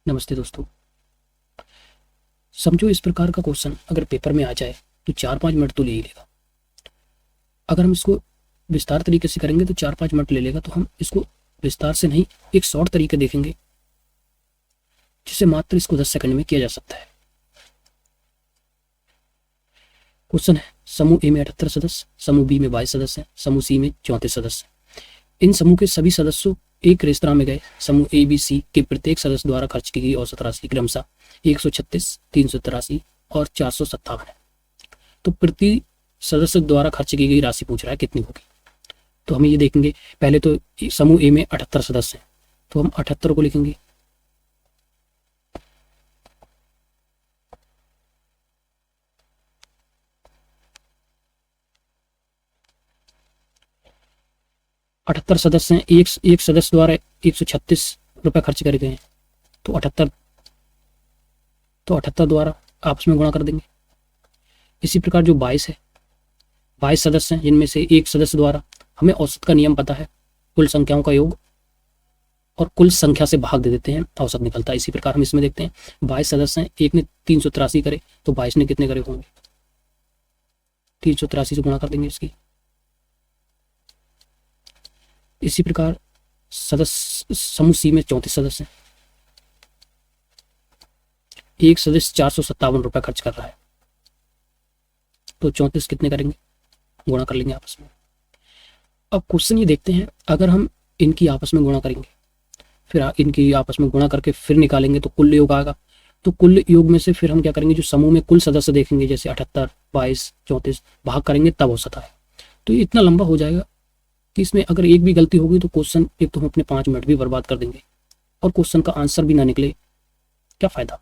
नमस्ते दोस्तों। समझो इस प्रकार का क्वेश्चन अगर पेपर में आ जाए तो 4-5 मिनट तो ले ही लेगा। अगर हम इसको विस्तार तरीके से करेंगे तो 4-5 मिनट ले लेगा, तो हम इसको विस्तार से नहीं, एक शॉर्ट तरीके देखेंगे जिससे मात्र इसको 10 सेकंड में किया जा सकता है। क्वेश्चन है, समूह ए में 78 सदस्य, समूह बी में 22 सदस्य हैं, समूह सी में 34 सदस्य हैं। इन समूह के सभी सदस्यों एक रेस्तरां में गए। समूह ए बी सी के प्रत्येक सदस्य द्वारा खर्च की गई औसत राशि क्रमशः 136, 383 और 457 है। तो प्रति सदस्य द्वारा खर्च की गई राशि पूछ रहा है कितनी होगी। तो हम ये देखेंगे, पहले तो समूह ए में 78 सदस्य हैं, तो हम 78 को लिखेंगे। अठहत्तर सदस्य हैं, एक सदस्य द्वारा 136 रुपये खर्च करे गए हैं, तो 78 द्वारा आपस में गुणा कर देंगे। इसी प्रकार जो 22 है, 22 सदस्य हैं जिनमें से एक सदस्य द्वारा, हमें औसत का नियम पता है, कुल संख्याओं का योग और कुल संख्या से भाग दे देते हैं, औसत निकलता है। इसी प्रकार हम इसमें देखते हैं 22 सदस्य हैं, एक ने 383 करे तो 22 ने कितने करे होंगे, 383 से गुणा कर देंगे इसकी। इसी प्रकार सदस्य समूह सी में 34 सदस्य हैं, एक सदस्य 457 रुपये खर्च कर रहा है, तो 34 कितने करेंगे, गुणा कर लेंगे आपस में। अब क्वेश्चन ये देखते हैं, अगर हम इनकी आपस में गुणा करेंगे, फिर इनकी आपस में गुणा करके फिर निकालेंगे तो कुल योग आएगा। तो कुल योग में से फिर हम क्या करेंगे, जो समूह में कुल सदस्य देखेंगे, जैसे 78, 22, 34 भाग करेंगे तब औसत आए। तो ये इतना लंबा हो जाएगा कि इसमें अगर एक भी गलती होगी तो क्वेश्चन, एक तो हम अपने 5 मिनट भी बर्बाद कर देंगे और क्वेश्चन का आंसर भी ना निकले, क्या फायदा।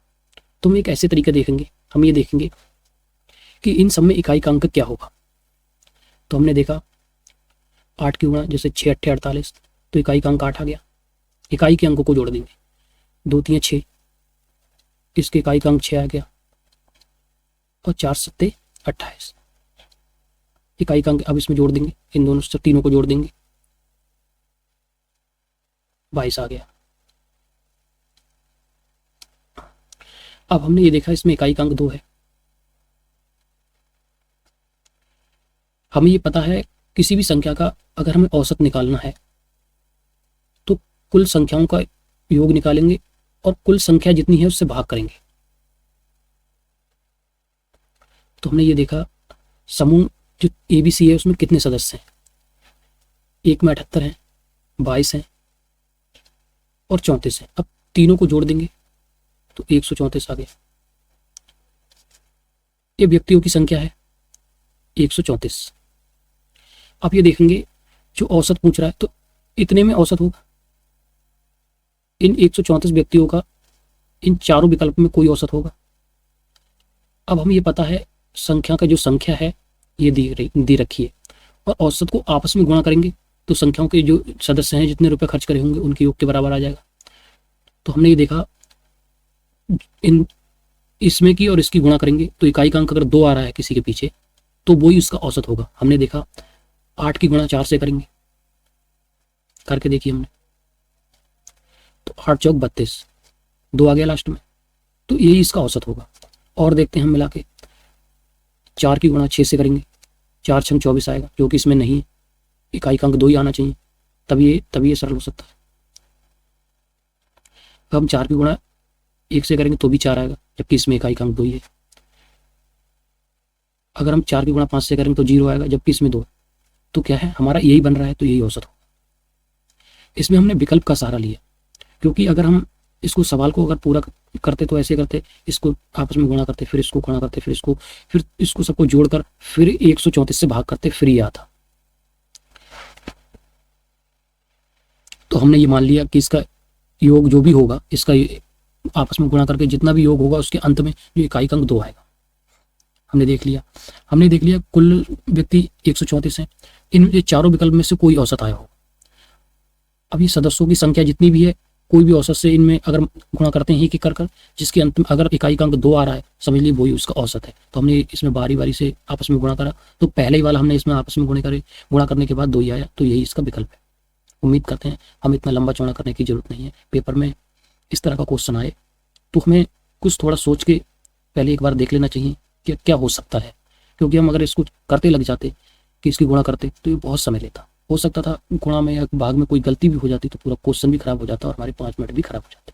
तो हम एक ऐसे तरीके देखेंगे, हम ये देखेंगे कि इन सब में इकाई का अंक क्या होगा। तो हमने देखा 8 की गुणा, जैसे 6 8 48, तो इकाई का अंक 8 आ गया। इकाई के अंकों को जोड़ देंगे, 2 3 6, इसके इकाई का अंक 6 आ गया, और 4 7 28 इकाई का अंक। अब इसमें जोड़ देंगे, इन दोनों से तीनों को जोड़ देंगे, 22 आ गया। अब हमने ये देखा इसमें इकाई का अंक 2 है। हमें ये पता है किसी भी संख्या का अगर हमें औसत निकालना है तो कुल संख्याओं का योग निकालेंगे और कुल संख्या जितनी है उससे भाग करेंगे। तो हमने ये देखा समूह जो एबीसी है उसमें कितने सदस्य हैं, एक में 78 हैं, 22 हैं और 34 हैं। अब तीनों को जोड़ देंगे तो 134 आ गया। ये व्यक्तियों की संख्या है 134। अब ये देखेंगे जो औसत पूछ रहा है, तो इतने में औसत होगा। इन 134 व्यक्तियों का इन चारों विकल्प में कोई औसत होगा। अब हमें ये पता है संख्या का जो संख्या है ये दी रखी है, और औसत को आपस में गुणा करेंगे तो संख्याओं के जो सदस्य हैं जितने रुपए खर्च करे होंगे उनके योग के बराबर आ जाएगा। तो हमने ये देखा इन इसमें की और इसकी गुणा करेंगे तो इकाई का अंक अगर 2 आ रहा है किसी के पीछे तो वही उसका औसत होगा। हमने देखा 8 की गुणा 4 से करेंगे, करके देखिए हमने, तो 8 चौक 32, 2 आ गया लास्ट में, तो यही इसका औसत होगा। और देखते हैं हम मिला के 4 की गुणा 6 से करेंगे, 4 6 24 आएगा, जो कि इसमें नहीं है, इकाई का अंक 2 ही आना चाहिए, तभी ये सरल हो सकता है। अब हम 4 की गुणा 1 से करेंगे तो भी 4 आएगा, जबकि इसमें इकाई का अंक 2 ही है। अगर हम 4 की गुणा 5 से करेंगे तो 0 आएगा, जबकि इसमें 2 है। तो क्या है, हमारा यही बन रहा है, तो यही औसत होगा। इसमें हमने विकल्प का सहारा लिया, क्योंकि अगर हम इसको सवाल को अगर पूरा करते तो ऐसे करते, इसको आपस में गुणा करते, फिर इसको गुणा करते, फिर इसको सबको जोड़कर फिर 134 से भाग करते, फिर ये आता। तो हमने ये मान लिया कि इसका योग जो भी होगा, इसका आपस में गुणा करके जितना भी योग होगा उसके अंत में जो इकाई का अंक 2 आएगा। हमने देख लिया कुल व्यक्ति 134 हैं, इन ये चारों विकल्प में से कोई औसत आया हो। अब ये सदस्यों की संख्या जितनी भी है, कोई भी औसत से इनमें अगर गुणा करते हैं एक कर, जिसके अंत में अगर इकाई का अंक 2 आ रहा है, समझ लीजिए वही उसका औसत है। तो हमने इसमें बारी बारी से आपस में गुणा करा, तो पहले ही वाला हमने इसमें आपस में गुणा करने के बाद 2 ही आया, तो यही इसका विकल्प है। उम्मीद करते हैं हम इतना लंबा चौड़ा करने की जरूरत नहीं है, पेपर में इस तरह का क्वेश्चन आए तो हमें कुछ थोड़ा सोच के पहले एक बार देख लेना चाहिए कि क्या हो सकता है, क्योंकि हम अगर इसको करते लग जाते कि इसकी गुणा करते तो ये बहुत समय लेता। हो सकता था गुणा में या भाग में कोई गलती भी हो जाती तो पूरा क्वेश्चन भी खराब हो जाता और हमारे 5 मिनट भी खराब हो जाते।